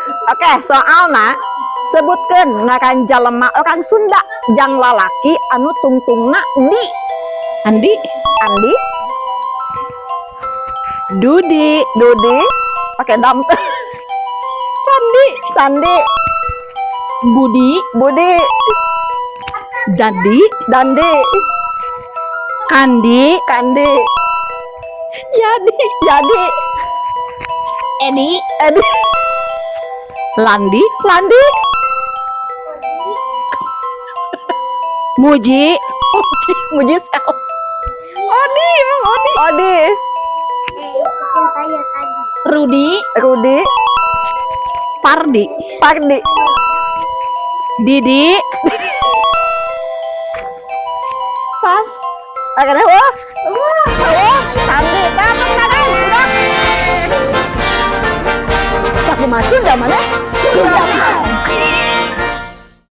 Oke, soalna sebutkeun ngaran jalema orang Sunda jang lalaki anu tungtungna di Andi, Andi, Dudi, Dudi, pakai dam teh. Sandi, Sandi, Budi, Budi, Dadi, Dandi, Kandi, Kandi, Yadi, Jadi, Edi, Edi, Landi, Landi, Muji, Muji Sel, Odi, Odi, Odi, Rudi, Rudi, Pardi, Pardi, Didi, pas, akhirnya wah, Sandi, datang, udah. Saku masih udah mana? Udah.